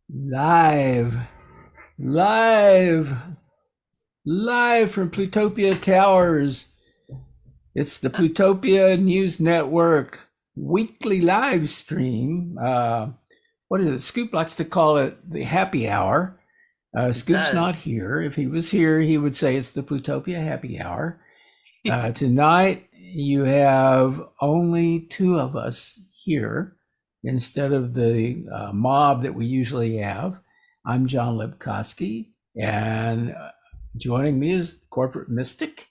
Live, live, live from Plutopia Towers. It's the Plutopia News Network weekly live stream. What is it? Scoop likes to call it the happy hour. It Scoop's not does. here. If he was here, he would say it's the Plutopia happy hour. Tonight, you have only two of us here instead of the mob that we usually have. I'm John Lipkowski, and joining me is Corporate Mystic.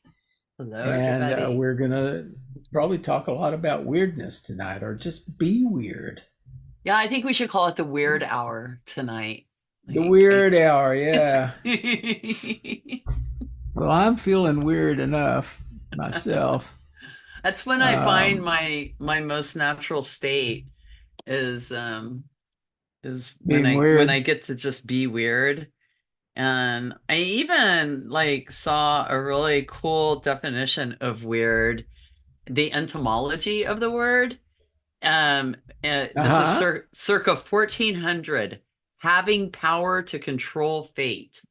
Hello, And everybody. we're going to probably talk a lot about weirdness tonight, or just be weird. Yeah, I think we should call it the Weird Hour tonight. The I weird hour, it's yeah. Well, I'm feeling weird enough myself. That's when I find Um, my most natural state is when Being I weird. get to just be weird. And I even like saw a really cool definition of weird, the etymology of the word. Um, this is Uh-huh. circa 1400, having power to control fate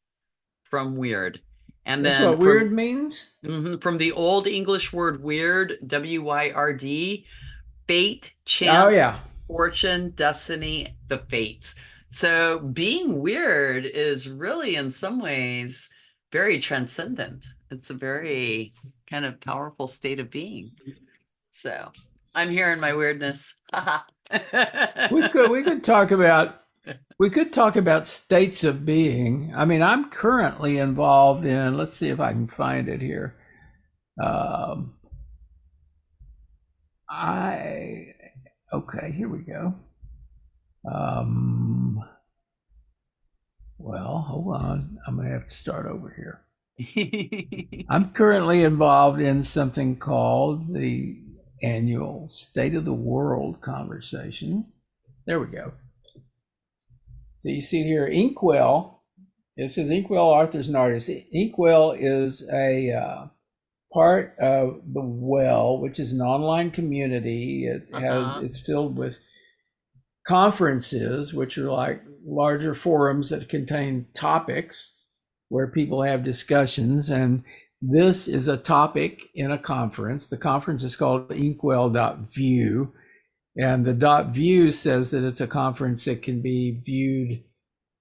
from weird. And That's then what weird means? from the Old English word weird, W-Y-R-D, fate, Oh, chance, yeah. fortune, destiny, the fates. So being weird is really in some ways very transcendent. It's a very kind of powerful state of being. So I'm here in my weirdness. We could talk about states of being. I mean, I'm currently involved in, let's see if I can find it here. Um, I okay, here we go. Um, well, hold on. I'm gonna have to start over here. I'm currently involved in something called the annual State of the World conversation. There we go. So you see here, Inkwell. It says Inkwell Arthur's an artist. Inkwell is a part of the Well, which is an online community. Uh-huh. It's filled with conferences, which are like larger forums that contain topics where people have discussions. And this is a topic in a conference. The conference is called Inkwell.view. And the .view says that it's a conference that can be viewed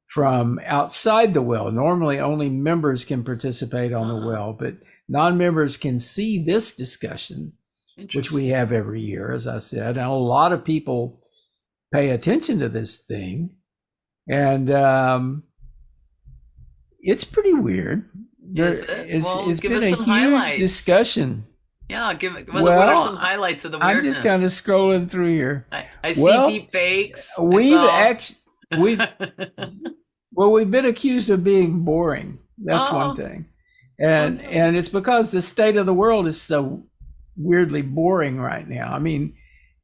from outside the well. Normally, only members can participate on the Uh-huh. well, but non-members can see this discussion, which we Interesting. have every year, as I said. And a lot of people pay attention to this thing, and it's pretty weird. Is it? Well, It's give been us a some huge highlights. discussion. Yeah, give it. What are some Well, highlights of the I'm just kind of weirdness? scrolling through here. I see Well, deep fakes. I we've saw. actually we've we've been accused of being boring. That's one Oh, thing. oh no. And it's because the state of the world is so weirdly boring right now. I mean,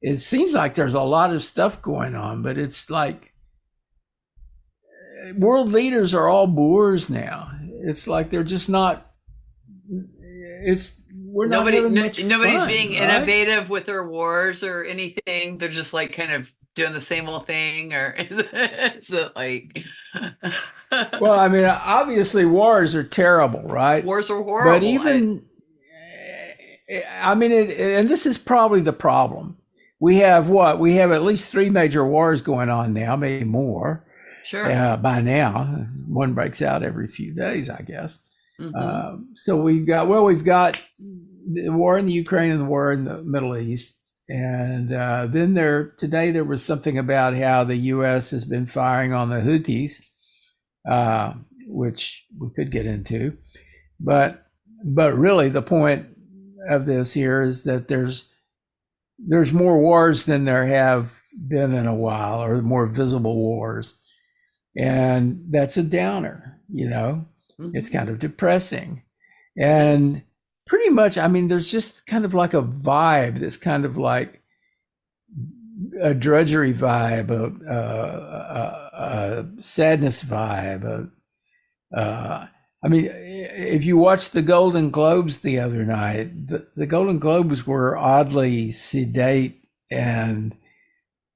it seems like there's a lot of stuff going on, but it's like world leaders are all boors now. It's like they're just not. It's We're not having much Nobody's fun, being right? innovative with their wars or anything. They're just like kind of doing the same old thing, or is it like Well, I mean, obviously wars are terrible, right? wars are But horrible? even, I mean, and this is probably the problem. We have what? We have at least three major wars going on now, maybe more Sure. by now. One breaks out every few days, I guess. Mm-hmm. So we've got the war in the Ukraine and the war in the Middle East. And then today there was something about how the U.S. has been firing on the Houthis, uh, which we could get into. But really, the point of this here is that there's more wars than there have been in a while, or more visible wars, and that's a downer. It's Mm-hmm. kind of depressing, It is. and pretty much, I mean, there's just kind of like a vibe that's kind of like a drudgery vibe, a sadness vibe. I mean, if you watched the Golden Globes the other night, the Golden Globes were oddly sedate and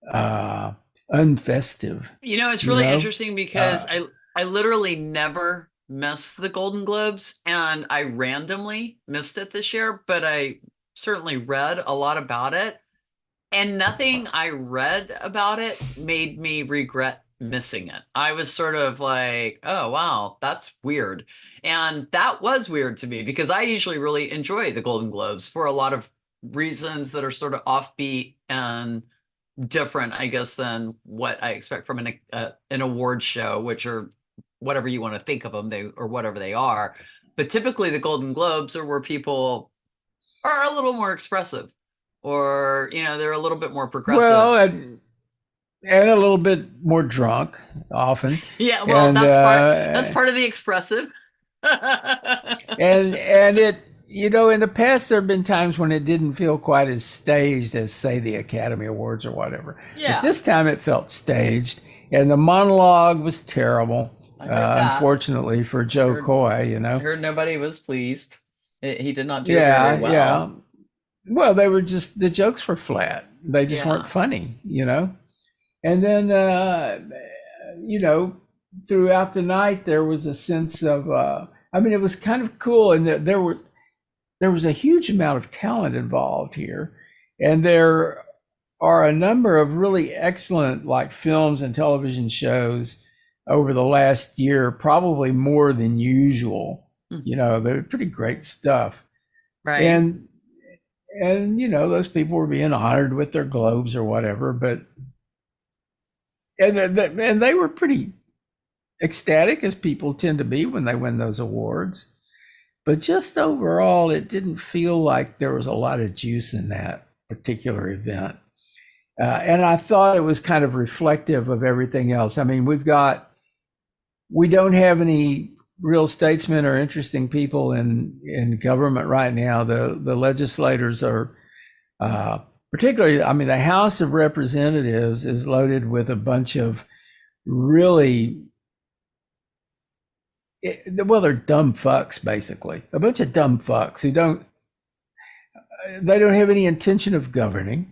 uh, unfestive. You know, it's You really know, interesting because uh, I literally never miss the Golden Globes, and I randomly missed it this year, but I certainly read a lot about it. And nothing I read about it made me regret missing it. I was sort of like, oh, wow, that's weird. And that was weird to me because I usually really enjoy the Golden Globes for a lot of reasons that are sort of offbeat and different, I guess, than what I expect from an award show, which are whatever you want to think of them, they or whatever they are. But typically, the Golden Globes are where people are a little more expressive, or they're a little bit more well, progressive. and a little bit more drunk often, Yeah, well, and that's part of the expressive. and it, you know, in the past there have been times when it didn't feel quite as staged as, say, the Academy Awards or whatever, but Yeah, this time it felt staged, and the monologue was terrible, I heard that. unfortunately for I Joe heard Coy, I heard nobody was pleased. He did not do it very yeah, well. yeah. Well, they were just, the jokes were flat, they just weren't Yeah. funny, you know. And then you know, throughout the night there was a sense of I mean, it was kind of cool, and there was a huge amount of talent involved here, and there are a number of really excellent like films and television shows over the last year, probably more than usual. Hmm. You know, they're pretty great stuff, Right. and you know, those people were being honored with their globes or whatever, but and they were pretty ecstatic, as people tend to be when they win those awards. But just overall, it didn't feel like there was a lot of juice in that particular event. And I thought it was kind of reflective of everything else. I mean, we don't have any real statesmen or interesting people in government right now. The legislators are, uh, particularly, I mean, the House of Representatives is loaded with a bunch of really, well, they're dumb fucks, basically. A bunch of dumb fucks who they don't have any intention of governing.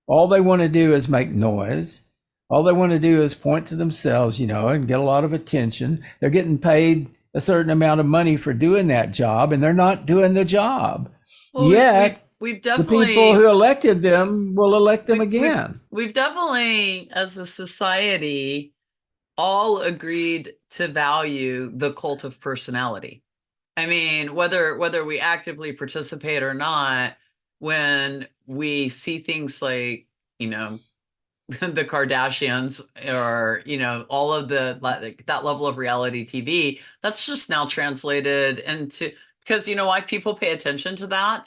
All they want to do is make noise. All they want to do is point to themselves, you know, and get a lot of attention. They're getting paid a certain amount of money for doing that job, and they're not doing the job. Well, Yet, we've the people who definitely elected them will elect them we've again. we've definitely, as a society, all agreed to value the cult of personality. I mean, whether we actively participate or not, when we see things like, you know, the Kardashians, or, all of the like that level of reality TV, that's just now translated into, because you know why people pay attention to that.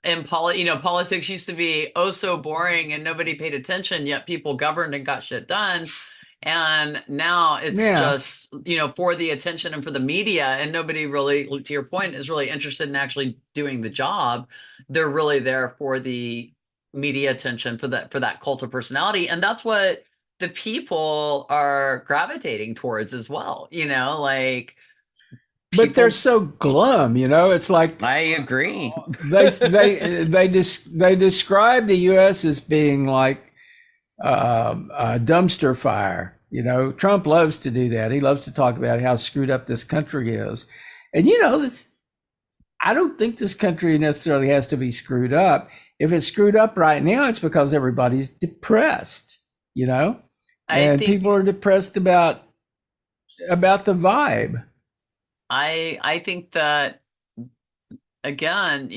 And politics used to be oh so boring and nobody paid attention, yet people governed and got shit done. And now it's Yeah. just, for the attention and for the media, and nobody really, to your point, is really interested in actually doing the job. They're really there for the media attention, for that cult of personality. And that's what the people are gravitating towards as well. Like But they're people, so glum, you know. It's like I agree. they describe the U.S. as being like a dumpster fire. You know, Trump loves to do that. He loves to talk about how screwed up this country is, and you know, this. I don't think this country necessarily has to be screwed up. If it's screwed up right now, it's because everybody's depressed. You know, I and think people are depressed about the vibe. I think that, again,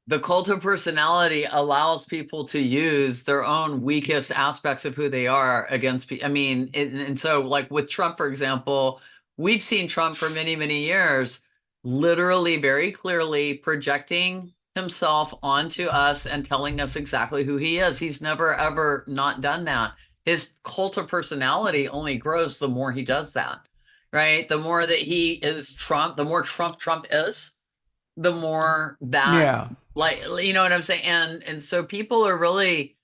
the cult of personality allows people to use their own weakest aspects of who they are against people. I mean, and so like with Trump, for example, we've seen Trump for many, many years, literally very clearly projecting himself onto us and telling us exactly who he is. He's never, ever not done that. His cult of personality only grows the more he does that, right? The more that he is Trump, the more Trump is, the more that, Yeah. like, you know what I'm saying? And so people are really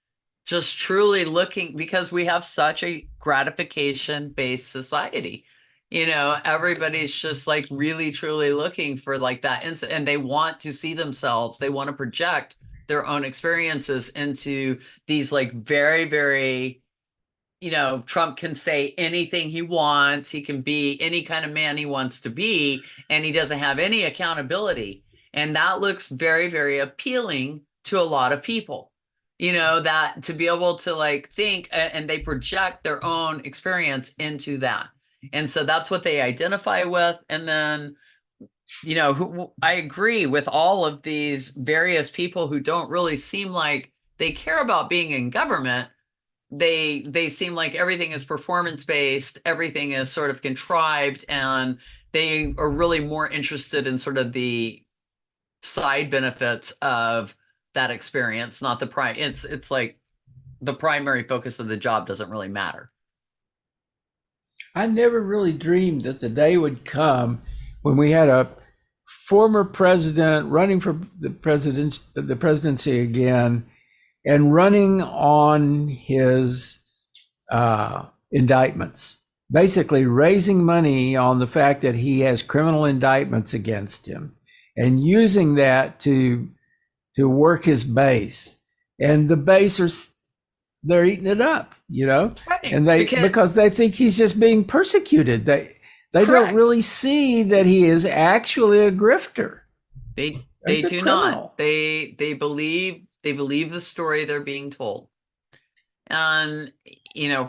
just truly looking, because we have such a gratification based society. Everybody's just like really truly looking for like that and they want to see themselves, they want to project their own experiences into these like very, very, Trump can say anything he wants. He can be any kind of man he wants to be, and he doesn't have any accountability. And that looks very, very appealing to a lot of people. That to be able to like think and they project their own experience into that. And so that's what they identify with. And then, I agree with all of these various people who don't really seem like they care about being in government. They seem like everything is performance based, everything is sort of contrived, and they are really more interested in sort of the side benefits of that experience, not the prime. It's like the primary focus of the job doesn't really matter. I never really dreamed that the day would come when we had a former president running for the presidency again, and running on his indictments, basically raising money on the fact that he has criminal indictments against him, and using that to work his base. And the base are they're eating it up, Right. and they Because because they think he's just being persecuted. They don't correct. really see that he is actually a grifter. They He's a do not. criminal. They believe the story they're being told. And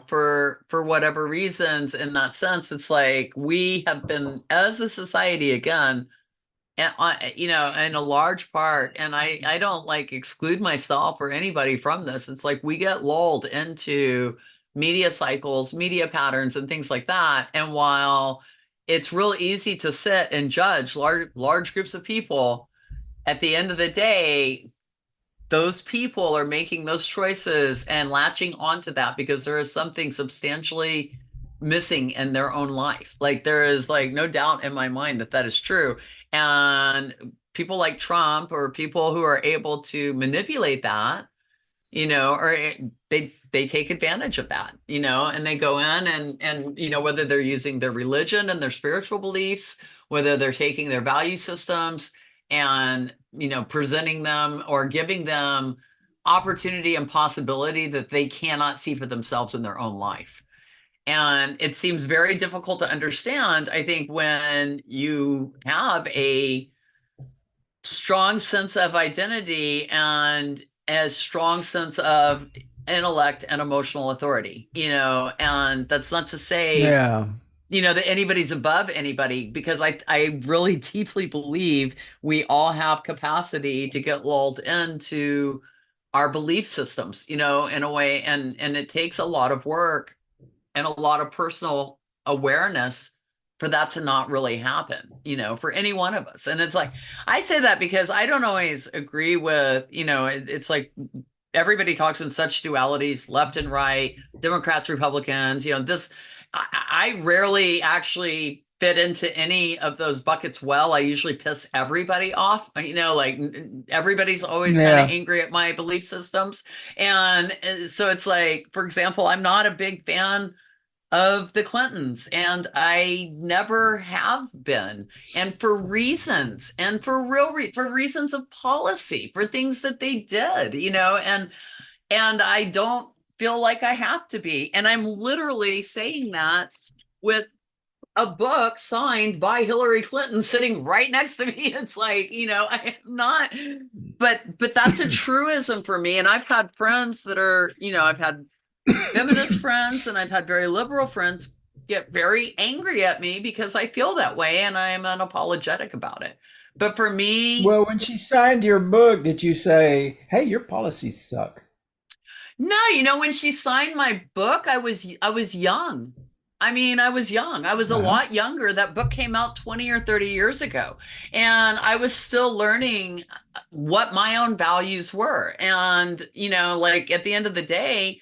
for whatever reasons, in that sense, it's like we have been, as a society, again, and in a large part, and I don't like exclude myself or anybody from this. It's like we get lulled into media cycles, media patterns, and things like that. And while it's real easy to sit and judge large groups of people, at the end of the day, those people are making those choices and latching onto that because there is something substantially missing in their own life. Like there is like no doubt in my mind that that is true. And people like Trump or people who are able to manipulate that, or they take advantage of that, and they go in and whether they're using their religion and their spiritual beliefs, whether they're taking their value systems and presenting them or giving them opportunity and possibility that they cannot see for themselves in their own life. And it seems very difficult to understand, I think, when you have a strong sense of identity and a strong sense of intellect and emotional authority, and that's not to say, Yeah. that anybody's above anybody, because I really deeply believe we all have capacity to get lulled into our belief systems, in a way, and it takes a lot of work and a lot of personal awareness for that to not really happen, for any one of us. And it's like, I say that because I don't always agree with, it's like everybody talks in such dualities, left and right, Democrats, Republicans, this, I rarely actually fit into any of those buckets well. I usually piss everybody off. Like everybody's always kind of Yeah. angry at my belief systems. And so it's like, for example, I'm not a big fan of the Clintons, and I never have been. And for reasons, and for for reasons of policy, for things that they did, and I don't feel like I have to be. And I'm literally saying that with a book signed by Hillary Clinton sitting right next to me. It's like, I am not, but that's a truism for me. And I've had friends that are, I've had feminist friends and I've had very liberal friends get very angry at me because I feel that way and I'm unapologetic about it. But for me, Well, when she signed your book, did you say, "Hey, your policies suck"? no, when she signed my book, I was young. I mean, I was young. I was a Uh-huh. lot younger. That book came out 20 or 30 years ago. And I was still learning what my own values were. And, like at the end of the day,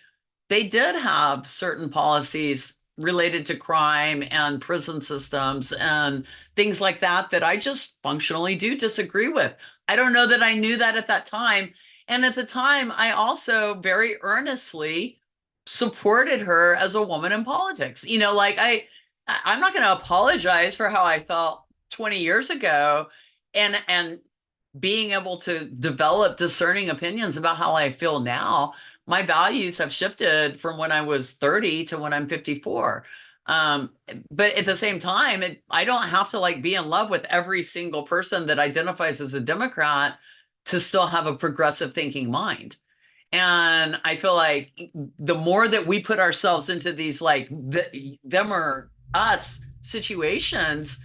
they did have certain policies related to crime and prison systems and things like that that I just functionally do disagree with. I don't know that I knew that at that time. And at the time, I also very earnestly supported her as a woman in politics. Like I'm not going to apologize for how I felt 20 years ago and being able to develop discerning opinions about how I feel now. My values have shifted from when I was 30 to when I'm 54. Um, but at the same time, I don't have to like be in love with every single person that identifies as a Democrat to still have a progressive thinking mind. And I feel like the more that we put ourselves into these like them or us situations,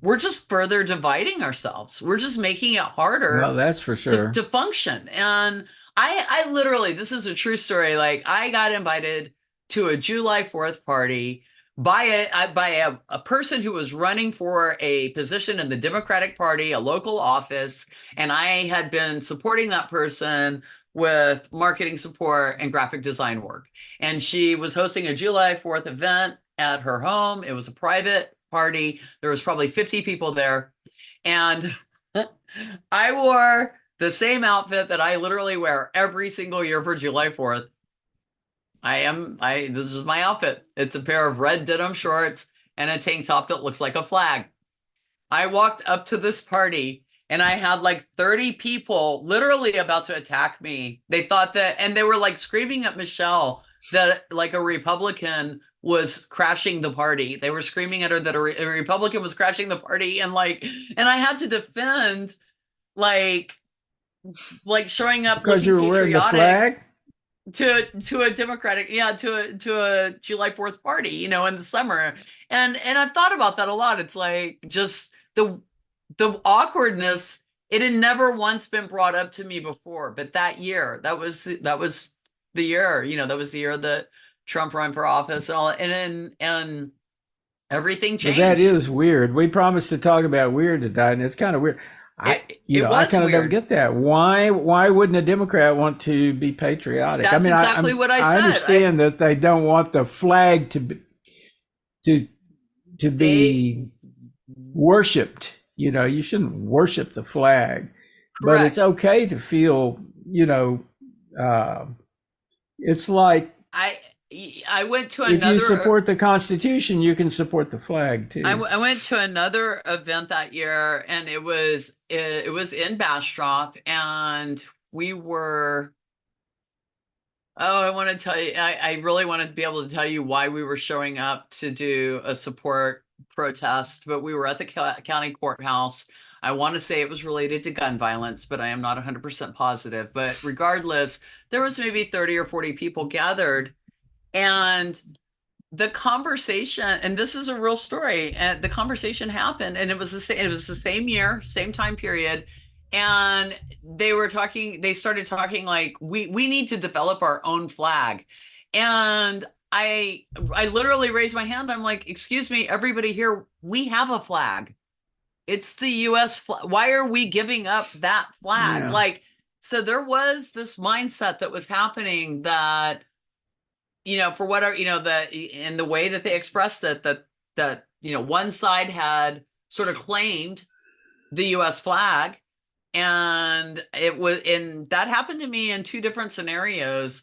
we're just further dividing ourselves. We're just making it Well, harder that's for to, sure. to function. And I literally, this is a true story. Like I got invited to a July 4th party by a person who was running for a position in the Democratic Party, a local office, and I had been supporting that person with marketing support and graphic design work. And she was hosting a July 4th event at her home. It was a private party. There was probably 50 people there. And I wore the same outfit that I literally wear every single year for July 4th. This is my outfit. It's a pair of red denim shorts and a tank top that looks like a flag. I walked up to this party and I had like 30 people literally about to attack me. They thought that, and they were like screaming at Michelle that like a Republican was crashing the party. They were screaming at her that a Republican was crashing the party. And I had to defend like, like showing up Because looking you were wearing the patriotic flag? to a Democratic, yeah, to a July 4th party, in the summer. And I've thought about that a lot. It's like just the awkwardness. It had never once been brought up to me before, but that year, that was the year, that was the year that Trump ran for office and all, and everything But that changed. is weird. We promised to talk about weird tonight, and it's kind of weird. It I was kind of don't weird. get that. Why wouldn't a Democrat want to be patriotic? I That's mean, exactly what I I said. understand that they don't want the flag to to They be worshipped. You shouldn't worship the flag, but it's correct. okay to feel. Uh, it's like I I went to if you another support the Constitution, you can support the flag too. I went to another event that year, and it was in Bastrop, and we were. Oh, I want to tell you. I really wanted to be able to tell you why we were showing up to do a support protest, but we were at the county courthouse. I want to say it was related to gun violence, but I am not 100% positive. But regardless, there was maybe 30 or 40 people gathered, and the conversation, and this is a real story, and the conversation happened, and it was the same year, same time period. And they started talking like we need to develop our own flag. And I literally raised my hand. I'm like, excuse me, everybody here, we have a flag. It's the US flag. Why are we giving up that flag? Yeah. Like, so there was this mindset that was happening that for whatever, the in the way that they expressed it, that one side had sort of claimed the US flag, and that happened to me in two different scenarios.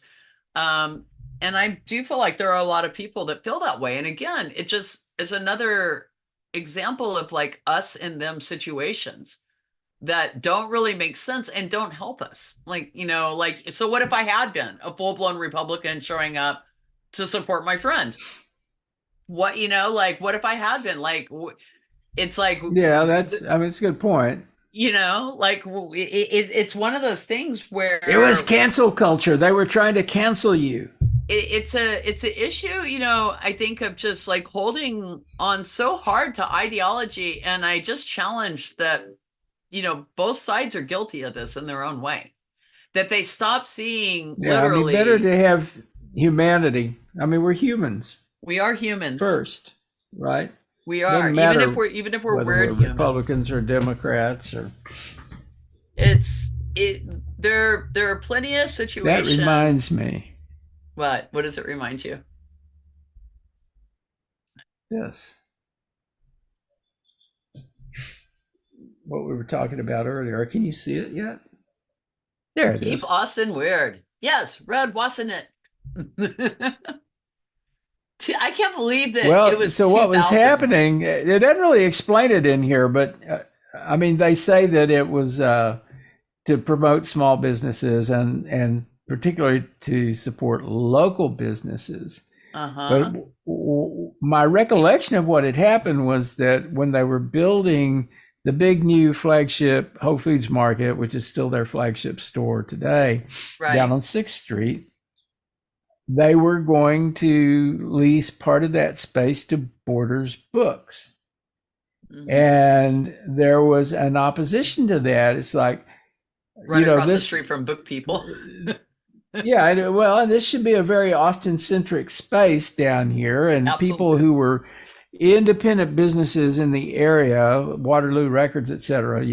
Um, and I do feel like there are a lot of people that feel that way. And again, it just is another example of like us and them situations that don't really make sense and don't help us. Like, so what if I had been a full-blown Republican showing up to support my friend? Like, what if I had been like, it's like, Yeah, I mean, it's a good point. like it's one of those things It was where cancel culture. They were trying to cancel you. it's an issue, I think of just like holding on so hard to ideology. And I just challenge that, both sides are guilty of this in their own way, that they stop seeing Yeah, I mean, better literally to have humanity. I mean, we're humans we are humans. first, right? We are, Doesn't matter even if we're whether weird we're humans. Republicans or Democrats or. It's it there are plenty of That situations. reminds me. What does it remind you? this, what we were talking about earlier. Can you see it yet? There it Keep is. Austin weird. Yes, Red wasn't it? I can't believe that it Well, was so what was 2000. happening? It doesn't really explain it in here, but I mean, they say that it was to promote small businesses and particularly to support local businesses. But Uh-huh. my recollection of what had happened was that when they were building the big new flagship Whole Foods Market, which is still their flagship store today, down Right. on 6th Street, they were going to lease part of that space to Borders Books. Hmm. And there was an opposition to that. It's like, Right across the this, street from Book People. yeah, well, and this should be a very Austin centric space down here. And people Absolutely. who were independent businesses in the area, Waterloo Records, et cetera,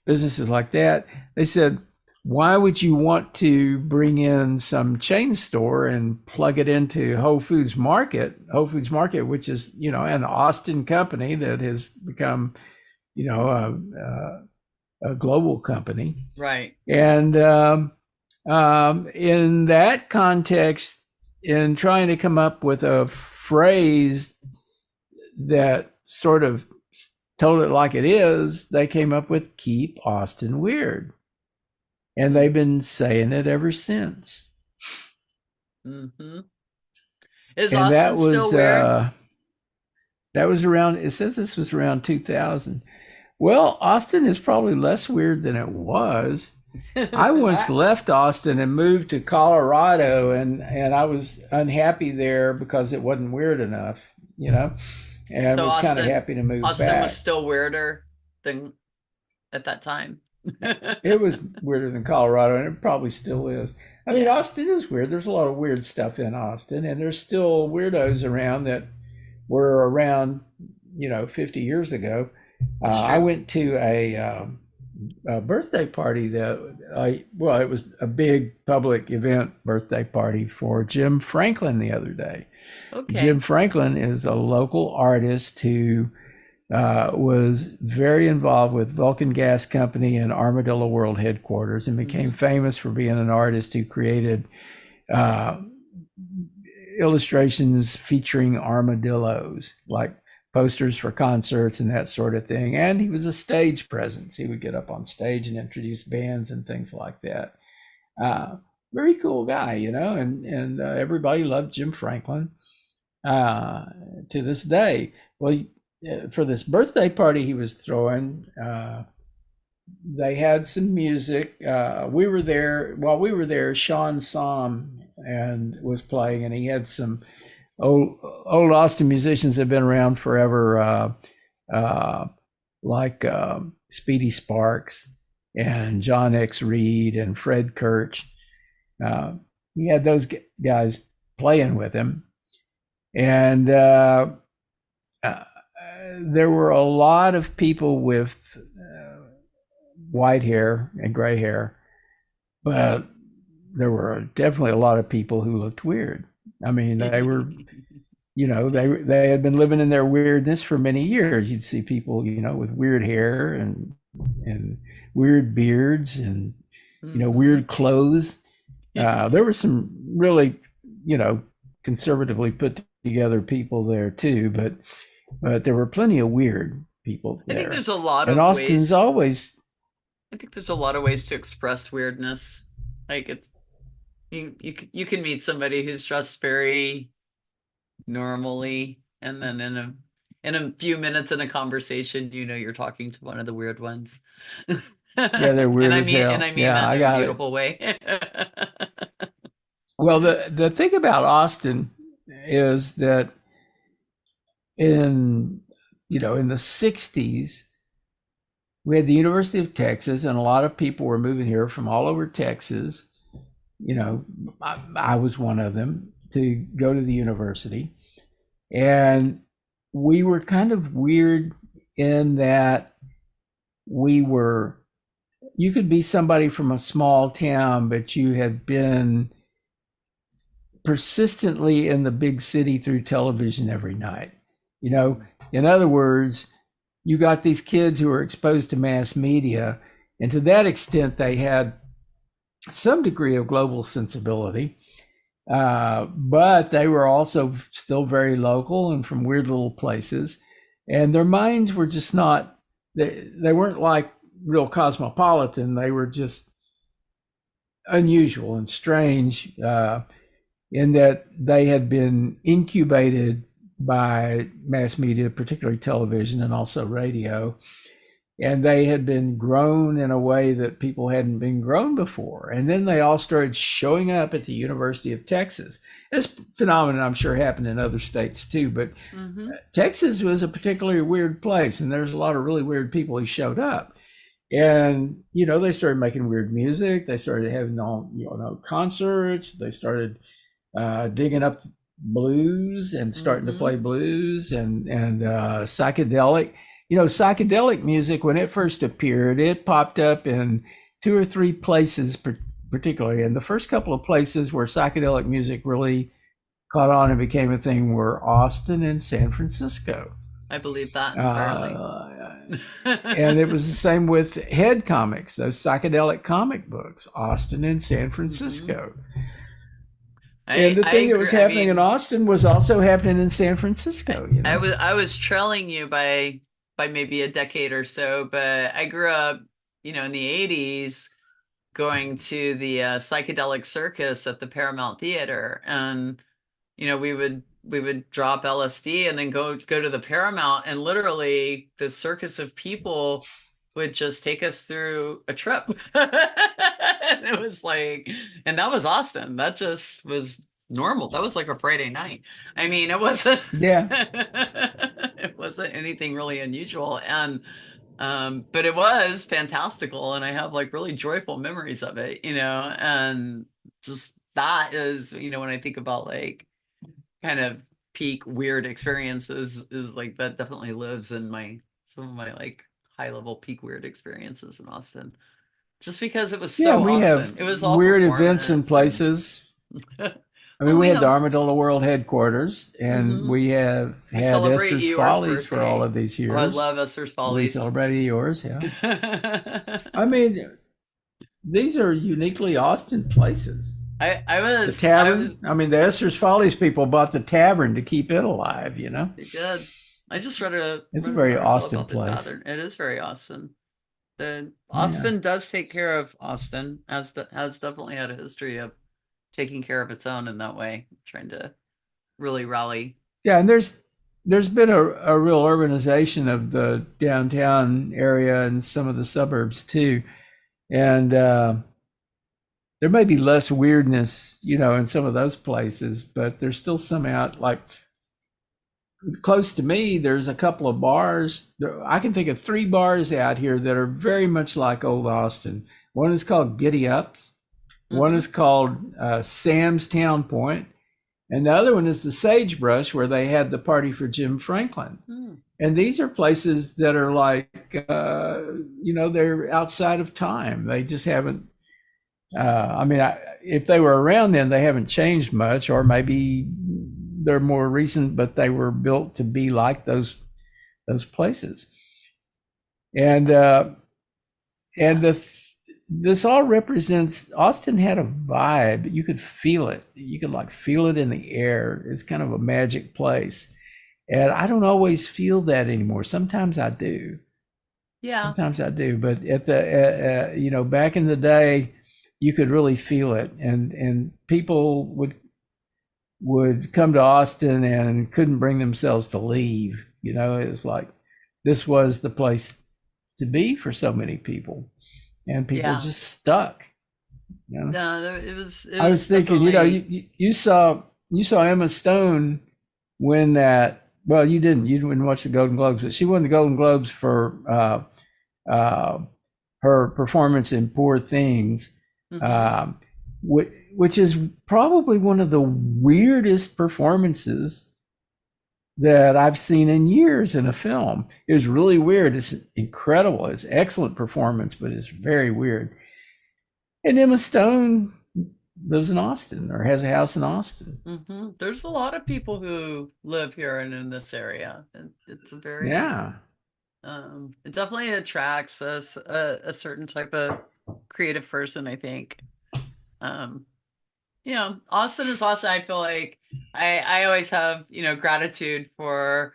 businesses like that, they said, why would you want to bring in some chain store and plug it into Whole Foods Market, which is, an Austin company that has become, a global company. Right. And in that context, in trying to come up with a phrase that sort of told it like it is, they came up with "Keep Austin Weird," and they've been saying it ever since. Mm-hmm. Is And Austin still weird? that was around. It says this was around 2000. Well, Austin is probably less weird than it was. I once left Austin and moved to Colorado, and I was unhappy there because it wasn't weird enough, and So was kind of Austin, happy to move Austin was back. still weirder than at that time. It was weirder than Colorado, and it probably still is. I mean, Yeah, Austin is weird. There's a lot of weird stuff in Austin, and there's still weirdos around that were around, 50 years ago. that's I true. went to a birthday party it was a big public event birthday party for Jim Franklin the other day. Jim Okay. Franklin is a local artist who was very involved with Vulcan Gas Company and Armadillo World headquarters, and became Hmm. famous for being an artist who created uh, illustrations featuring armadillos, like posters for concerts and that sort of thing. And he was a stage presence. He would get up on stage and introduce bands and things like that. Uh, Very cool guy, and everybody loved Jim Franklin uh, to this day. Well, for this birthday party he was throwing, they had some music. We were there while we were there. Sean Som and was playing, and he had some old Austin musicians that have been around forever, uh, like Speedy Sparks and John X. Reed and Fred Kirch. Uh, he had those guys playing with him, and uh, there were a lot of people with white hair and gray hair, but there were definitely a lot of people who looked weird. I mean, they were, they had been living in their weirdness for many years. You'd see people, with weird hair and weird beards and Hmm. weird clothes. There were some really, conservatively put together people there too, but there were plenty of weird people I think there. there's a lot And of Austin's ways. always, I think there's a lot of ways to express weirdness. Like it's you can meet somebody who's dressed very normally, and then in a few minutes in a conversation, you're talking to one of the weird ones. yeah, they're And weird I as mean and hell. I mean Yeah, that I in a got it. beautiful way. Well, the thing about Austin is that in in the 60s we had the University of Texas, and a lot of people were moving here from all over Texas. I was one of them, to go to the university. And we were kind of weird in that we were, you could be somebody from a small town, but you had been persistently in the big city through television every night. You know, in other words, you got these kids who are exposed to mass media, and to that extent, they had some degree of global sensibility, but they were also still very local and from weird little places. And their minds were just not, they weren't like real cosmopolitan. They were just unusual and strange in that they had been incubated by mass media, particularly television and also radio. And they had been grown in a way that people hadn't been grown before. And then they all started showing up at the University of Texas. This phenomenon, I'm sure, happened in other states too, but Texas was a particularly weird place, and there's a lot of really weird people who showed up. And they started making weird music. They started having concerts. They started digging up blues and starting to play blues and psychedelic. Psychedelic music, when it first appeared, it popped up in 2 or 3 places particularly. And the first couple of places where psychedelic music really caught on and became a thing were Austin and San Francisco. I believe that entirely. And it was the same with head comics, those psychedelic comic books, Austin and San Francisco. And the thing that was happening in Austin was also happening in San Francisco. I was trailing you by maybe a decade or so, but I grew up, in the 80s going to the psychedelic circus at the Paramount Theater. And, we would drop LSD and then go to the Paramount, and literally the circus of people would just take us through a trip. And it was like, and that was Austin. That just was normal. That was like a Friday night. I mean, it wasn't, it wasn't anything really unusual. And, but it was fantastical. And I have like really joyful memories of it, and just that is, when I think about like kind of peak weird experiences, is like that definitely lives in some of my like high level peak weird experiences in Austin, just because it was so we Austin. have It was all weird events in places. I mean, we had the Armadillo World headquarters, and we have had Esther's Follies for all of these years. I love Esther's Follies. We celebrated yours, yeah. I mean, these are uniquely Austin places. The tavern. The Esther's Follies people bought the tavern to keep it alive. They did. I just read It's a very Austin place. It is very Austin. Austin does take care of Austin. Has definitely had a history of taking care of its own in that way, trying to really rally. Yeah, and there's been a real urbanization of the downtown area and some of the suburbs too, and there may be less weirdness, in some of those places, but there's still some out like close to me. There's a couple of bars. I can think of 3 bars out here that are very much like old Austin. One is called Giddy Ups. One is called Sam's Town Point, and the other one is the Sagebrush, where they had the party for Jim Franklin. And these are places that are like, they're outside of time. They just haven't. If they were around then, they haven't changed much, or maybe they're more recent, but they were built to be like those places. And this all represents, Austin had a vibe. You could feel it. You could like feel it in the air. It's kind of a magic place. And I don't always feel that anymore. Sometimes I do. Yeah. Sometimes I do. But at the, back in the day, you could really feel it. And people would come to Austin and couldn't bring themselves to leave. It was like, this was the place to be for so many people. And people just stuck. No, it was. I was thinking, you saw Emma Stone win that. Well, you didn't watch the Golden Globes, but she won the Golden Globes for her performance in Poor Things, which is probably one of the weirdest performances that I've seen in years in a film. It was really weird. It's incredible. It's excellent performance, but it's very weird. And Emma Stone lives in Austin or has a house in Austin. There's a lot of people who live here and in this area. And it's a very, Yeah. it definitely attracts a certain type of creative person, I think. Um, Austin is Austin. I feel like I always have, gratitude for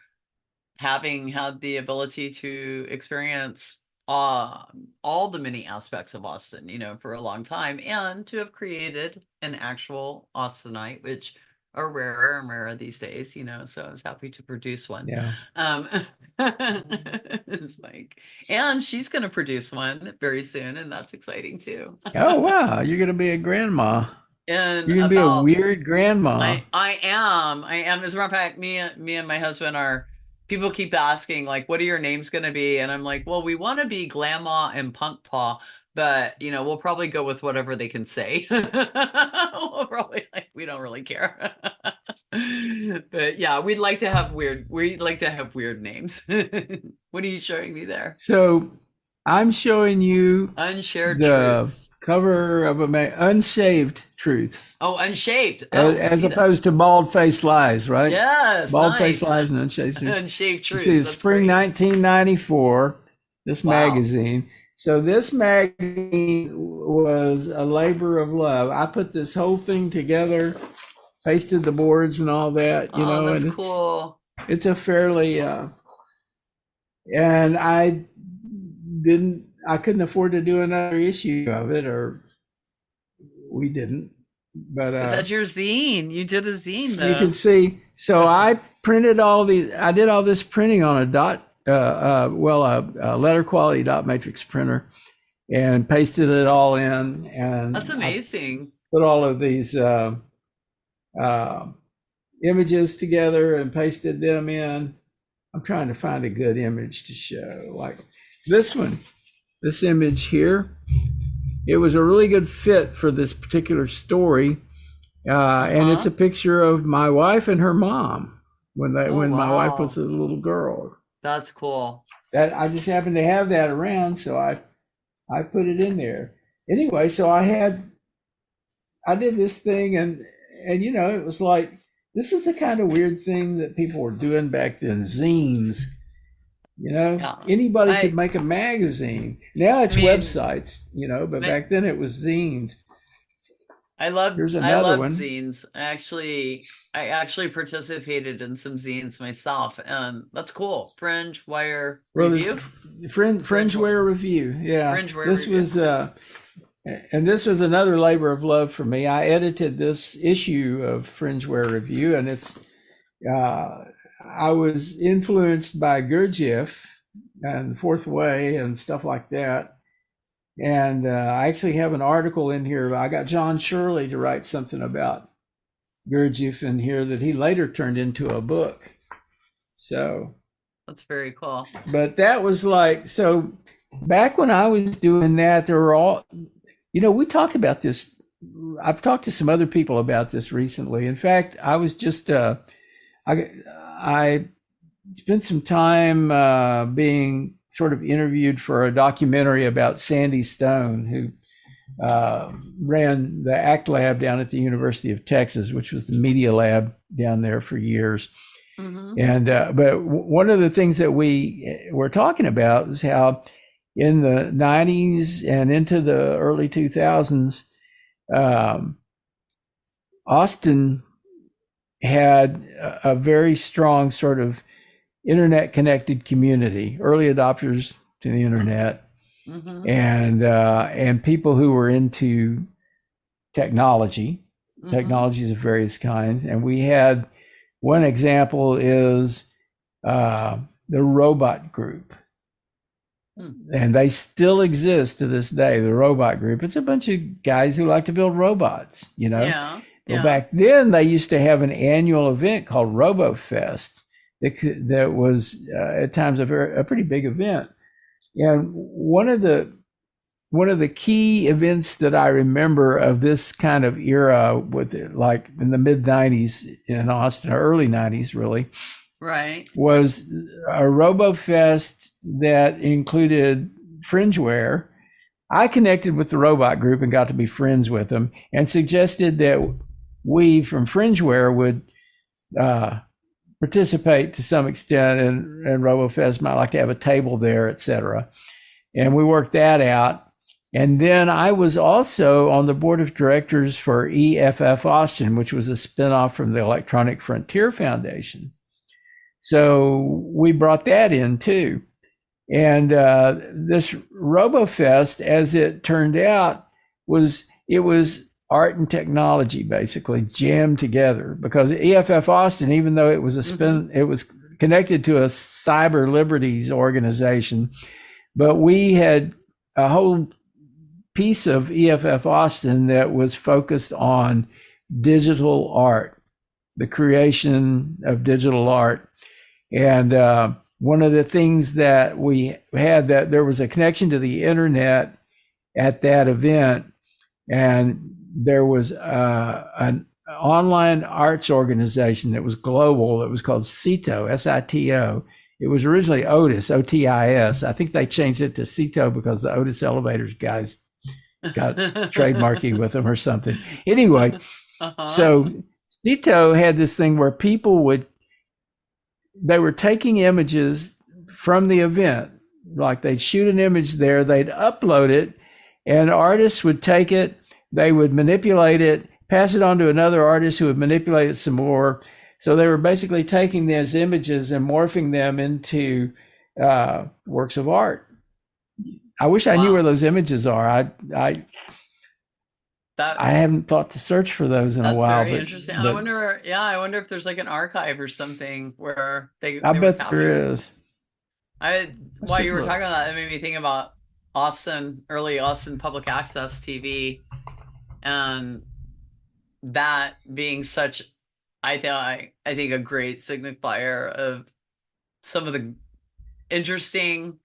having had the ability to experience all the many aspects of Austin, for a long time, and to have created an actual Austinite, which are rarer and rarer these days, so I was happy to produce one. Yeah. Um, it's like, and she's going to produce one very soon, and that's exciting too. Oh, wow. You're going to be a grandma. In You're going to be a about weird grandma. I am. As a matter of fact, me and my husband are. People keep asking like, "What are your names going to be?" And I'm like, "Well, we want to be Glamma and Punk Paw, but we'll probably go with whatever they can say. We'll probably we don't really care." But yeah, We'd like to have weird names. What are you showing me there? So I'm showing you Unshared the truths. cover of Unshaved Truths, Oh, unshaved. Oh, as see that? opposed to Bald Faced Lies, right? Yes, Bald Faced nice. Lies and Unshaved Truths. Unshaved You see, truths. it's That's spring great. 1994, this Wow. magazine. So this magazine was a labor of love. I put this whole thing together, pasted the boards and all that, Oh, that's and cool. it's a fairly and I couldn't afford to do another issue of it, or we didn't. But But that's your zine. You did a zine you can though. see. So I did all this printing on a letter quality dot matrix printer, and pasted it all in, That's and I amazing. put all of these uh, images together and pasted them in. I'm trying to find a good image to show, like this one, this image here. It was a really good fit for this particular story, and it's Uh-huh. a picture of my wife and her mom Oh, when my wife was wow. a little girl. That's cool. That I just happened to have that around, so I put it in there. Anyway, so I did this thing, and it was like, this is the kind of weird thing that people were doing back then, zines. Yeah. Anybody could I make a magazine. Now I it's mean, websites, but ma- back then it was zines. Here's I another loved one. zines. I actually participated in some zines myself, and that's cool. Fringe Wire Well, there's Review. Fringe Fringeware Review. Yeah, Fringe Wire this Review. was and this was another labor of love for me. I edited this issue of Fringeware Review, and uh, I was influenced by Gurdjieff and the Fourth Way and stuff like that. And I actually have an article in here. I got John Shirley to write something about Gurdjieff in here that he later turned into a book. So, That's very cool. but that was like, so back when I was doing that, there were we talked about this. I've talked to some other people about this recently. In fact, I was just, I spent some time being sort of interviewed for a documentary about Sandy Stone, who ran the ACT Lab down at the University of Texas, which was the media lab down there for years. Mm-hmm. And but one of the things that we were talking about was how in the 90s and into the early 2000s, Austin had a very strong sort of internet connected community, early adopters to the internet, Mm-hmm. and people who were into technology, Mm-hmm. technologies of various kinds. And we had one example is the robot group. And they still exist to this day, the robot group. It's a bunch of guys who like to build robots, Yeah. Well, Yeah. back then they used to have an annual event called RoboFest that was at times a pretty big event. And one of the key events that I remember of this kind of era, with like in the mid 90s in Austin, or early 90s really, Right. was a RoboFest that included Fringeware I connected with the robot group and got to be friends with them and suggested that we from Fringeware would uh, participate to some extent, and RoboFest might like to have a table there, etc. And we worked that out. And then I was also on the board of directors for EFF Austin, which was a spinoff from the Electronic Frontier Foundation. So we brought that in too. And this RoboFest, as it turned out, was art and technology basically jammed together, because EFF Austin, even though it was a spin, it was connected to a cyber liberties organization, but we had a whole piece of EFF Austin that was focused on digital art, the creation of digital art. And one of the things that we had, that there was a connection to the internet at that event, and there was an online arts organization that was global. It was called CITO, SITO. It was originally Otis, OTIS. I think they changed it to CITO because the Otis Elevators guys got trademarky with them or something. Anyway, so CITO had this thing where they were taking images from the event. Like they'd shoot an image there, they'd upload it, and artists would take it, they would manipulate it, pass it on to another artist who would manipulate it some more. So they were basically taking those images and morphing them into works of art. I wish I knew where those images are. I haven't thought to search for those in a while. That's very interesting. I wonder if there's like an archive or something where they I were bet captured. there is. While you were talking about that, it made me think about early Austin public access TV, and that being such, I think a great signifier of some of the interesting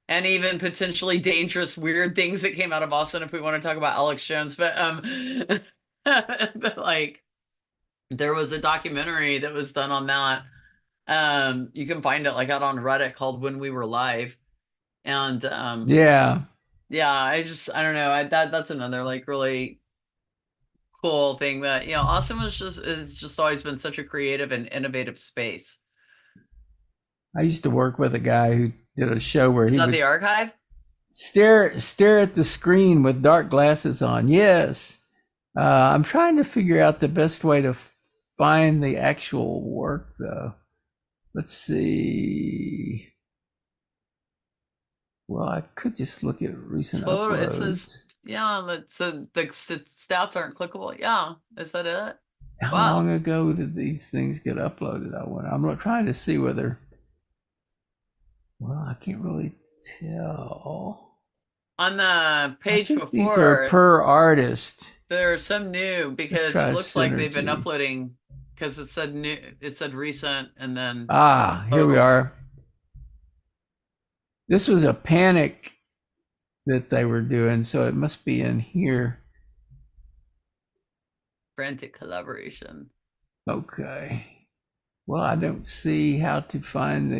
and even potentially dangerous, weird things that came out of Austin, if we want to talk about Alex Jones. But but like, there was a documentary that was done on that. You can find it like out on Reddit, called When We Were Live. And yeah, I don't know. That's another like really cool thing that, Austin is just always been such a creative and innovative space. I used to work with a guy who did a show where he would the archive? Stare at the screen with dark glasses on. Yes. I'm trying to figure out the best way to find the actual work, though. Let's see. Well, I could just look at recent uploads. It says, the stats aren't clickable. Yeah, is that it? How long ago did these things get uploaded? I'm trying to see whether. Well, I can't really tell. On the page before, these are per artist. There are some new, because it looks like they've been uploading, because it said new, it said recent, and then here we are. This was a panic that they were doing, so it must be in here. Frantic collaboration. Okay. Well, I don't see how to find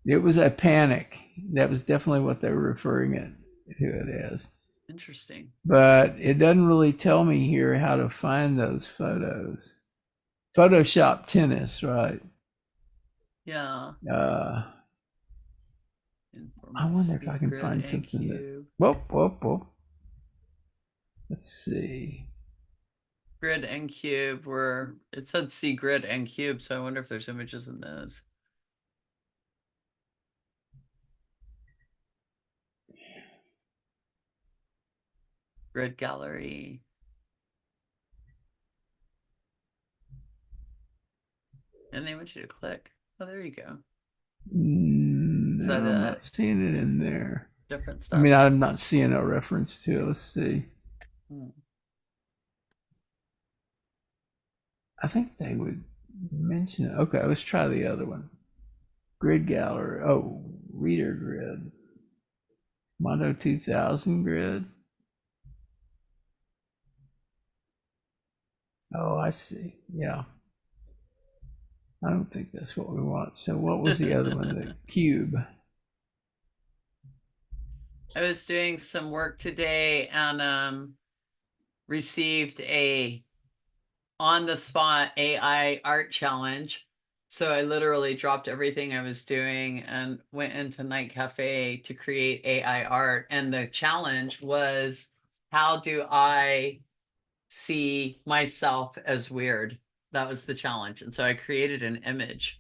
it was a panic. That was definitely what they were referring to it as. Interesting. But it doesn't really tell me here how to find those photos. Photoshop tennis, right? Yeah. I wonder if I can find something that. Whoop. Let's see. Grid and cube it said see grid and cube, so I wonder if there's images in those. Grid gallery. And they want you to click. Oh, there you go. No, I'm not seeing it in there. Different stuff. I mean, I'm not seeing a reference to it. Let's see. I think they would mention it. Okay, let's try the other one. Grid gallery. Oh, reader grid. Mondo 2000 grid. Oh, I see. Yeah. I don't think that's what we want. So what was the other one? The cube. I was doing some work today and received a on the spot AI art challenge. So I literally dropped everything I was doing and went into Night Cafe to create AI art. And the challenge was, how do I see myself as weird? That was the challenge. And so I created an image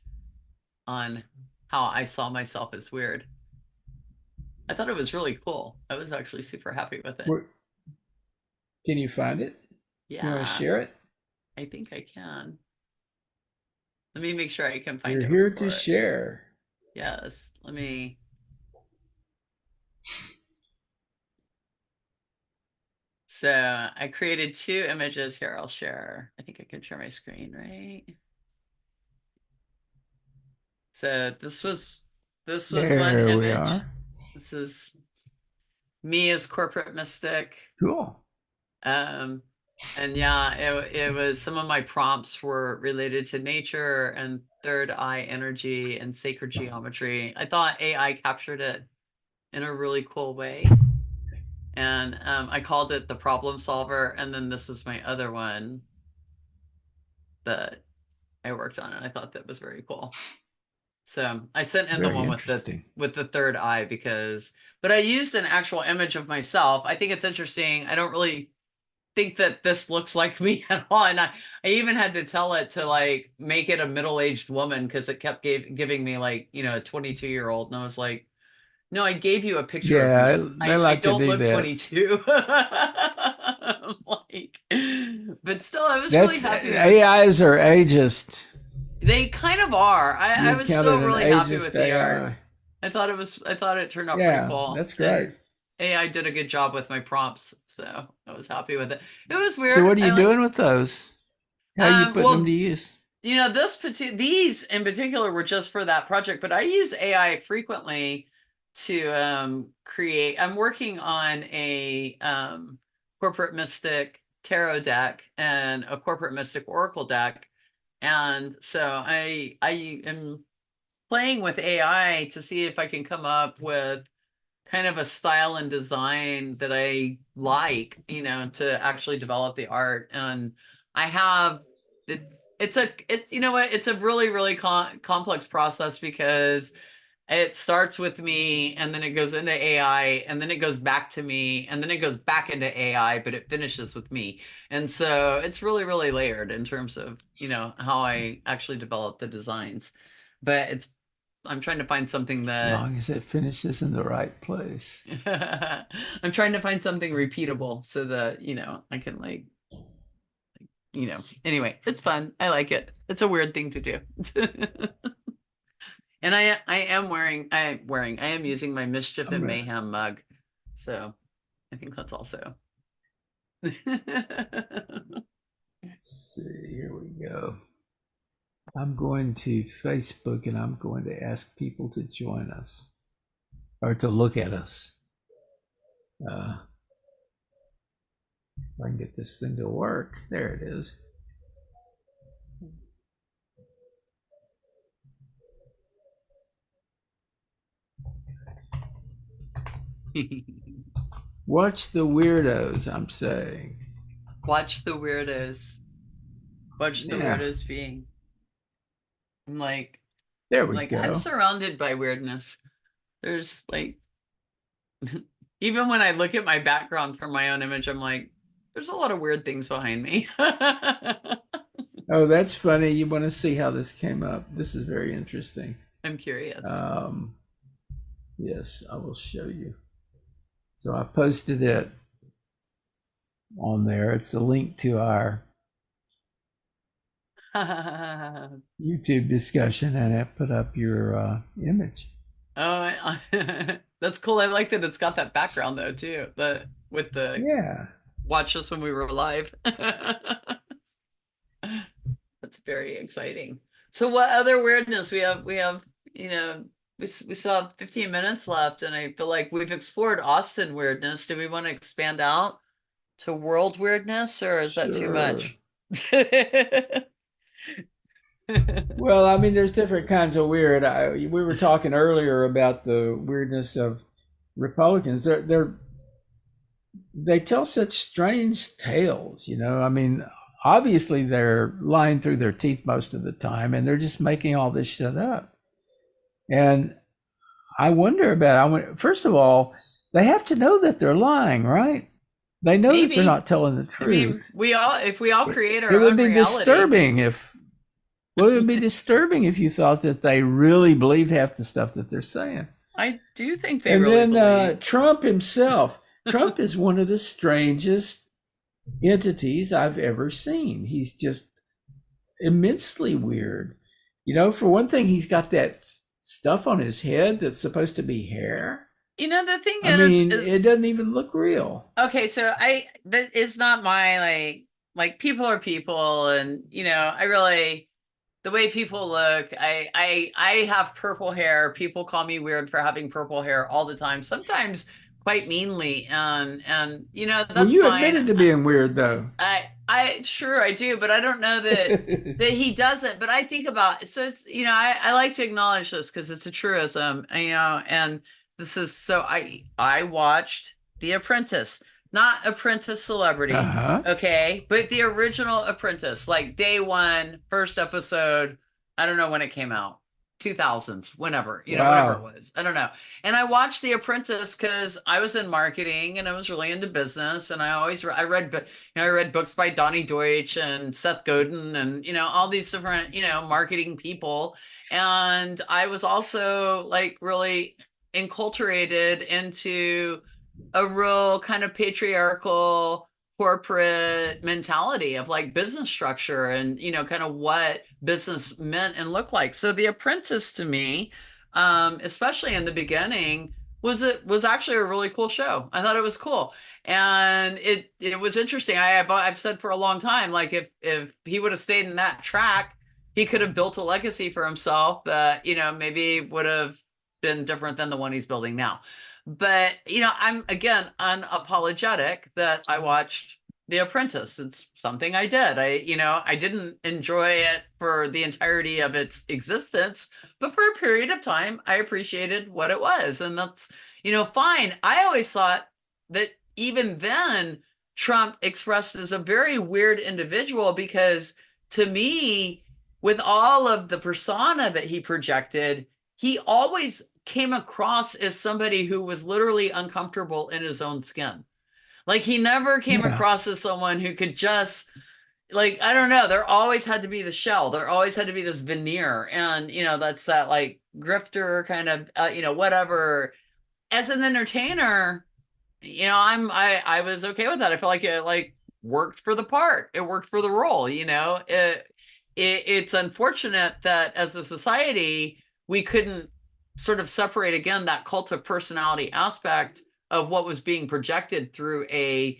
on how I saw myself as weird. I thought it was really cool. I was actually super happy with it. Where, can you find it? You want to Yeah, share it? I think I can. Let me make sure I can find We're it here to for it. share. Yes, let me. So I created two images here. I'll share. I think I can share my screen, right? So this was one There we image. are. This is me as corporate mystic. Cool. Um, and yeah, it was some of my prompts were related to nature and third eye energy and sacred geometry. I thought AI captured it in a really cool way. And I called it the problem solver. And then this was my other one that I worked on, and I thought that was very cool. So I sent in the Very one interesting. with the third eye because, but I used an actual image of myself. I think it's interesting. I don't really think that this looks like me at all, and I even had to tell it to like make it a middle-aged woman because it kept giving me like a 22-year-old, and I was like, no, I gave you a picture of Yeah, me. they I like to don't do look that. 22. Like, but still, I was really That's happy with. AIs are ageist. They kind of are. I You've was counted still an really happy ageist with the art. AI. I thought it turned out pretty Yeah, cool. that's great. And AI did a good job with my prompts, so I was happy with it. It was So weird. what are you doing with those? How are you putting them to Well, use? these in particular were just for that project, but I use AI frequently to create. I'm working on a corporate mystic tarot deck and a corporate mystic oracle deck, and so I am playing with AI to see if I can come up with kind of a style and design that I like, to actually develop the art. And I have it. It's you know what? It's a really, really complex process because it starts with me and then it goes into AI and then it goes back to me and then it goes back into AI, but it finishes with me. And so it's really, really layered in terms of, how I actually develop the designs. But I'm trying to find something As that long as it finishes in the right place. I'm trying to find something repeatable so that, I can like, anyway, it's fun. I like it. It's a weird thing to do. And I am using my Mischief I'm and gonna Mayhem mug. So I think that's also. see. Here we go. I'm going to Facebook and I'm going to ask people to join us or to look at us. If I can get this thing to work. There it is. Watch the weirdos, I'm saying. Watch the weirdos. Watch the Yeah, weirdos being. I'm like, there I'm we like, I'm go. surrounded by weirdness. There's like, even when I look at my background from my own image, I'm like, there's a lot of weird things behind me. Oh, that's funny. You want to see how this came up? This is very interesting. I'm curious. Um, yes, I will show you. So I posted it on there. It's a link to our Oh, YouTube discussion, and I put up your image. that's cool. I like that it's got that background though too. The with the Yeah, watch us when we were live. That's very exciting. So what other weirdness we have, you know, we still have 15 minutes left and I feel like we've explored Austin weirdness. Do we want to expand out to world weirdness or is that too sure. much? Well, I mean, there's different kinds of weird. We were talking earlier about the weirdness of Republicans, they tell such strange tales. I mean, obviously they're lying through their teeth most of the time, and they're just making all this shit up. And I wonder about. First of all, they have to know that they're lying, right? They know that they're Maybe. not telling the I mean, truth. if we all It, create it our would own be reality. disturbing if well, it would be disturbing if you thought that they really believed half the stuff that they're saying. I do think they And really then believe. Trump himself. Trump is one of the strangest entities I've ever seen. He's just immensely weird. For one thing, he's got that stuff on his head that's supposed to be hair. The thing I is, mean, it doesn't even look real. okay, so that is not my like people are people, and I really the way people look. I have purple hair. People call me weird for having purple hair all the time. Sometimes quite meanly, and Well, that's you fine. admitted to being weird, though. I sure I do, but I don't know that he doesn't. But I think about so it's I like to acknowledge this because it's a truism, and this is so I watched The Apprentice, not Apprentice Celebrity, Uh-huh. okay, but the original Apprentice, like day one, first episode. I don't know when it came out. 2000s, whenever, whatever it Wow. was. I don't know. And I watched The Apprentice because I was in marketing and I was really into business. And I read I read books by Donnie Deutsch and Seth Godin and all these different marketing people. And I was also like really enculturated into a real kind of patriarchal corporate mentality of like business structure and kind of what business meant and looked like. So The Apprentice to me, especially in the beginning, was actually a really cool show. I thought it was cool, and it was interesting. I've said for a long time, like if he would have stayed in that track, he could have built a legacy for himself that maybe would have been different than the one he's building now. But I'm again unapologetic that I watched The Apprentice. It's something I did. I didn't enjoy it for the entirety of its existence, but for a period of time, I appreciated what it was. And that's, fine. I always thought that even then, Trump expressed as a very weird individual because to me, with all of the persona that he projected, he always came across as somebody who was literally uncomfortable in his own skin. Like he never came Yeah. across as someone who could just like I don't know. There always had to be the shell. There always had to be this veneer, and that's that like grifter kind of whatever. As an entertainer, I was okay with that. I felt like it like worked for the part. It worked for the role. It's unfortunate that as a society we couldn't sort of separate again that cult of personality aspect of what was being projected through a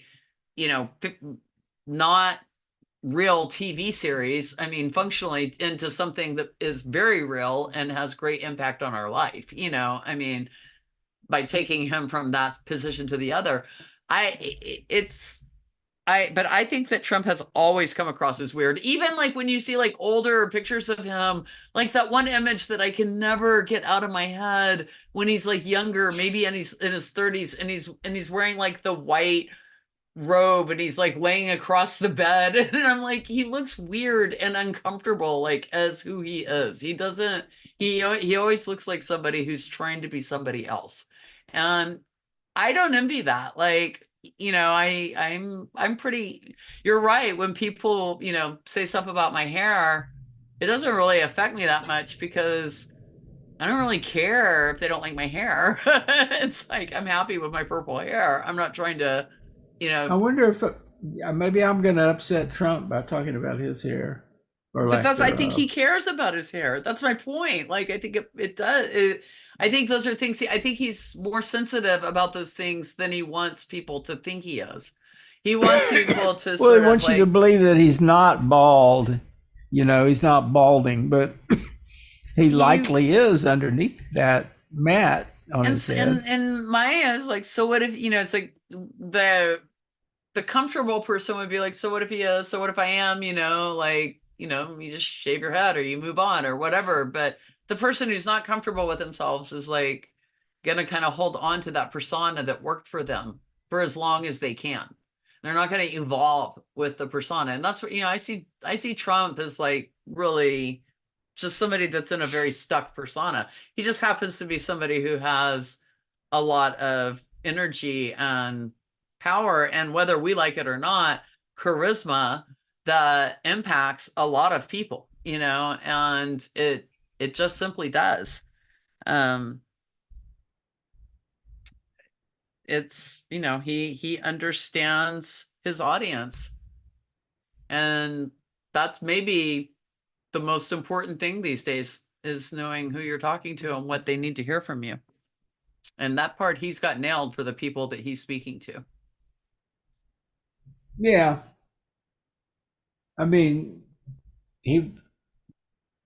not real TV series. I mean, functionally into something that is very real and has great impact on our life. I mean, by taking him from that position to the other. I it's but I think that Trump has always come across as weird. Even like when you see like older pictures of him, like that one image that I can never get out of my head when he's like younger, maybe in his 30s, and he's wearing like the white robe and he's like laying across the bed and I'm like he looks weird and uncomfortable like as who he is. He doesn't he always looks like somebody who's trying to be somebody else. And I don't envy that. Like, I'm pretty you're right when people, say stuff about my hair, it doesn't really affect me that much because I don't really care if they don't like my hair. It's like I'm happy with my purple hair. I'm not trying to, you I know, wonder if maybe I'm going to upset Trump by talking about his hair or but lack I think he thereof. cares about his hair. That's my point. Like, I think it does. I think those are things, I think he's more sensitive about those things than he wants people to think he is. He wants people to Well, he sort of wants you to like, believe that he's not bald. He's not balding, but he he, likely is underneath that mat on and, his head. and Maya is like, so what if, it's like the comfortable person would be like, so what if he is? So what if I am? Like, you just shave your head or you move on or whatever. But the person who's not comfortable with themselves is like going to kind of hold on to that persona that worked for them for as long as they can. They're not going to evolve with the persona. And that's what, I see Trump as like really just somebody that's in a very stuck persona. He just happens to be somebody who has a lot of energy and power, and whether we like it or not, charisma that impacts a lot of people, and it just simply does. Um, it's he understands his audience, and that's maybe the most important thing these days, is knowing who you're talking to and what they need to hear from you. And that part he's got nailed for the people that he's speaking to. Yeah, I mean, he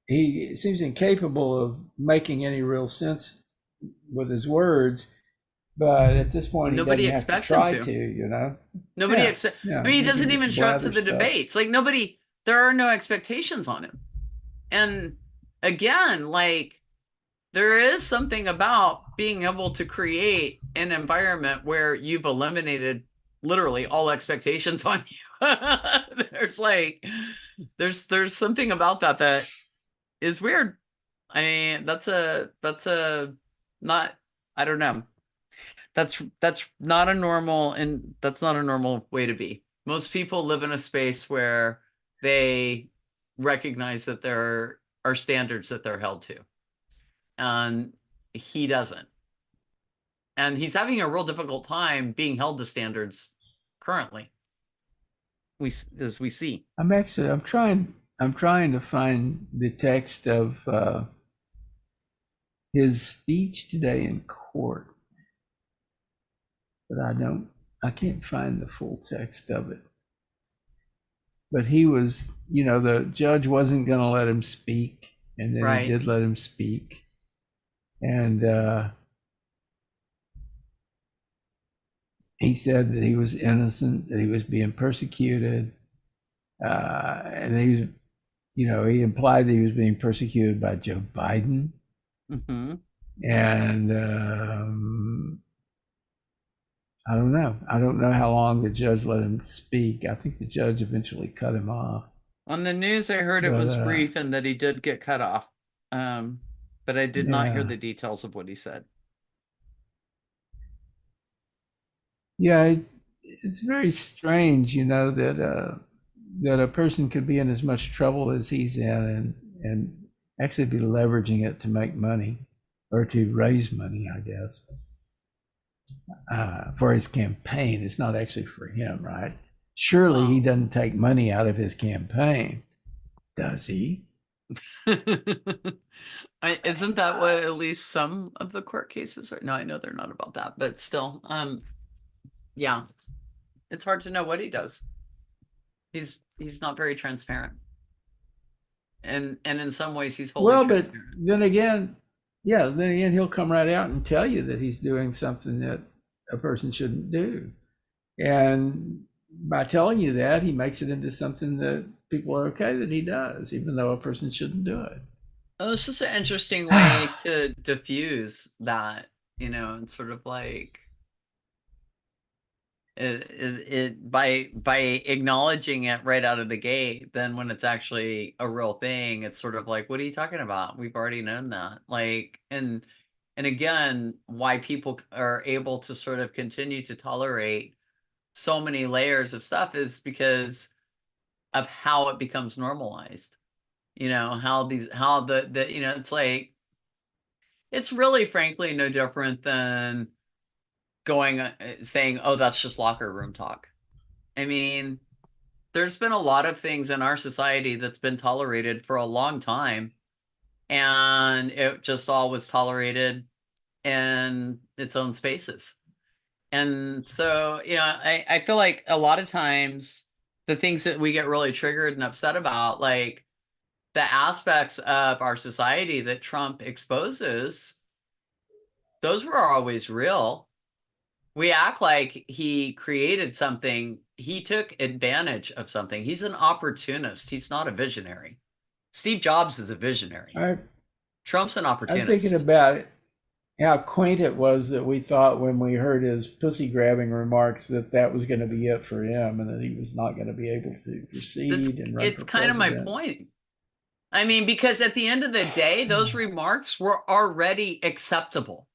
he seems incapable of making any real sense with his words, but at this point, he Nobody doesn't have to expects him try to. to, you know. Nobody Yeah, expect. I yeah, mean, he he can doesn't even just show up to blather the stuff. debates. Like nobody. There are no expectations on him. And again, like there is something about being able to create an environment where you've eliminated literally all expectations on you. there's like there's something about that is weird. I mean, that's a not, I don't know. That's not a normal, and that's not a normal way to be. Most people live in a space where they recognize that there are standards that they're held to, and he doesn't. And he's having a real difficult time being held to standards currently. As we see. I'm trying to find the text of his speech today in court, but I can't find the full text of it. But he was, the judge wasn't going to let him speak, and then he Right. did let him speak. And he said that he was innocent, that he was being persecuted, and he implied that he was being persecuted by Joe Biden. Mm-hmm. And I don't know. I don't know how long the judge let him speak. I think the judge eventually cut him off. On the news, I heard it But was brief and that he did get cut off. But I did not hear yeah, the details of what he said. yeah, it's very strange, that a person could be in as much trouble as he's in, and actually be leveraging it to make money or to raise money, I guess, for his campaign. It's not actually for him, right? Surely he doesn't take money out of his campaign, does he? Isn't that what at least some of the court cases are? No, I know they're not about that, but still, yeah, it's hard to know what he does. He's not very transparent, and in some ways he's wholly Well, but transparent. then again, yeah, then again, he'll come right out and tell you that he's doing something that a person shouldn't do. And by telling you that, he makes it into something that people are okay that he does, even though a person shouldn't do it. Oh, it's just an interesting way to diffuse that, and sort of like by acknowledging it right out of the gate. Then when it's actually a real thing, it's sort of like, what are you talking about? We've already known that. Like, and again, why people are able to sort of continue to tolerate so many layers of stuff is because of how it becomes normalized. How it's like, it's really frankly no different than going saying, oh, that's just locker room talk. I mean, there's been a lot of things in our society that's been tolerated for a long time, and it just all was tolerated in its own spaces. And so, I feel like a lot of times the things that we get really triggered and upset about, like the aspects of our society that Trump exposes, those were always real. We act like he created something. He took advantage of something. He's an opportunist. He's not a visionary. Steve Jobs is a visionary. I, Trump's an I'm thinking opportunist. about it. how quaint it was that we thought when we heard his pussy grabbing remarks that that was going to be it for him and that he was not going to be able to That's proceed and run it's for kind of my president. point. I mean, because at the end of the day, those remarks were already acceptable.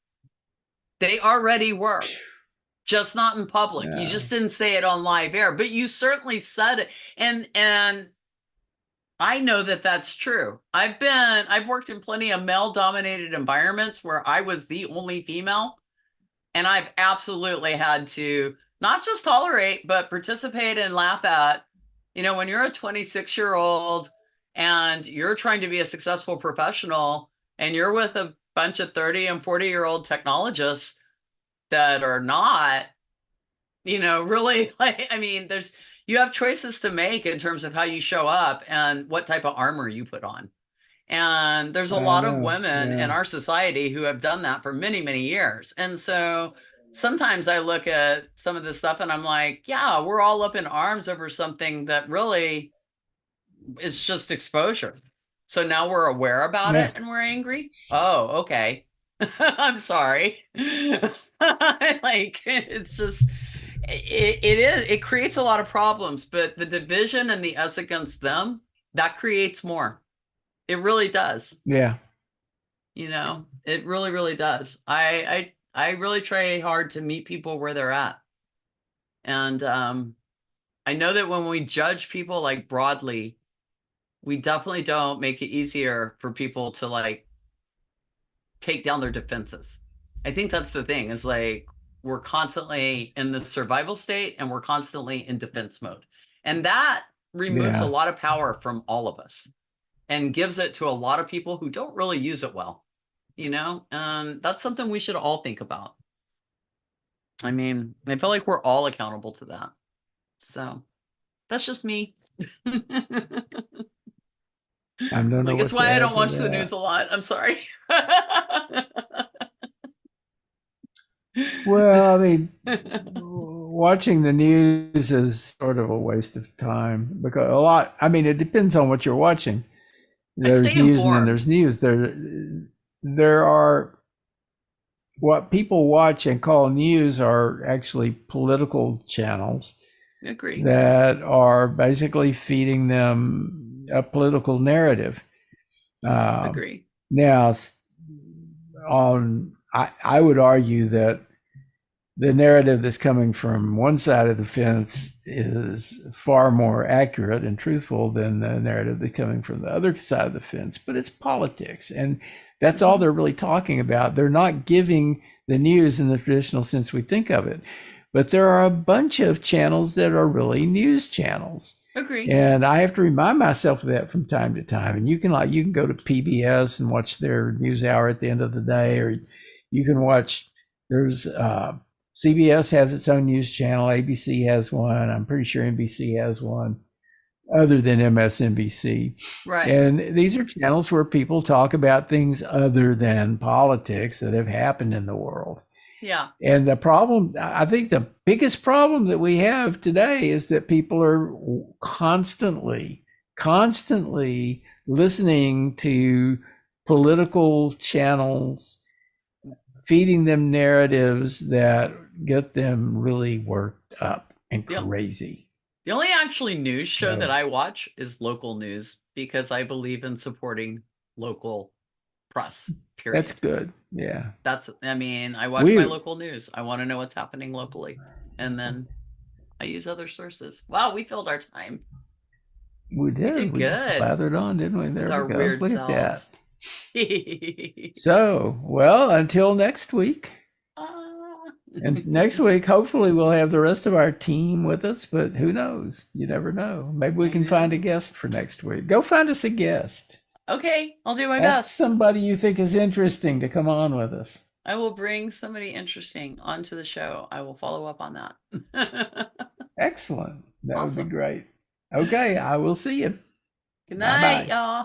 They already were, just not in public. You Yeah. just didn't say it on live air, but you certainly said it. And I know that that's true. I've worked in plenty of male dominated environments where I was the only female, and I've absolutely had to not just tolerate, but participate and laugh at. When you're a 26-year-old and you're trying to be a successful professional and you're with a bunch of 30 and 40-year-old technologists that are not, really like, I mean, you have choices to make in terms of how you show up and what type of armor you put on. And there's a I lot of know. women in Yeah. our society who have done that for many, many years. And so sometimes I look at some of this stuff and I'm like, yeah, we're all up in arms over something that really is just exposure. So now we're aware about Yeah. it and we're angry. Oh, okay. I'm sorry. Like, it's just, it creates a lot of problems, but the division and the us against them, that creates more. It really does. Yeah. It really, really does. I really try hard to meet people where they're at. And I know that when we judge people like broadly, we definitely don't make it easier for people to like take down their defenses. I think that's the thing, is like we're constantly in the survival state and we're constantly in defense mode. And that removes a Yeah. lot of power from all of us and gives it to a lot of people who don't really use it well, and that's something we should all think about. I mean, I feel like we're all accountable to that. So that's just me. I don't know Like, it's what to why I add don't to watch the news that. a lot. I'm sorry. Well, I mean, watching the news is sort of a waste of time because I mean, it depends on what you're watching. I There's stay news and then informed. there's news. There are what people watch and call news are actually political channels Agree. that are basically feeding them a political narrative. Um, Agree. now, I would argue that the narrative that's coming from one side of the fence is far more accurate and truthful than the narrative that's coming from the other side of the fence. But it's politics, and that's all they're really talking about. They're not giving the news in the traditional sense we think of it. But there are a bunch of channels that are really news channels. Agree. And I have to remind myself of that from time to time. And you can go to PBS and watch their news hour at the end of the day, or you can watch. There's CBS has its own news channel. ABC has one. I'm pretty sure NBC has one, other than MSNBC. Right. And these are channels where people talk about things other than politics that have happened in the world. Yeah. And the problem, I think the biggest problem that we have today is that people are constantly listening to political channels, feeding them narratives that get them really worked up and The, crazy. the only actually news show that So I watch is local news because I believe in supporting local press, that's period. good. Yeah. I mean, I watch my We local news. I want to know what's happening locally. And then I use other sources. Wow, we filled our time. we We did. did We just good blathered on, didn't we? with There we our go. weird Look at that. selves. So, well, until next week. Ah. And next week, hopefully, we'll have the rest of our team with us, but who knows? You never know. Maybe we I can find a know. guest for next week. Go find us a guest. Okay, I'll do my Ask best. somebody you think is interesting to come on with us. I will bring somebody interesting onto the show. I will follow up on that. Excellent. That would be Awesome. great. Okay, I will see you. Good Bye night, bye. y'all.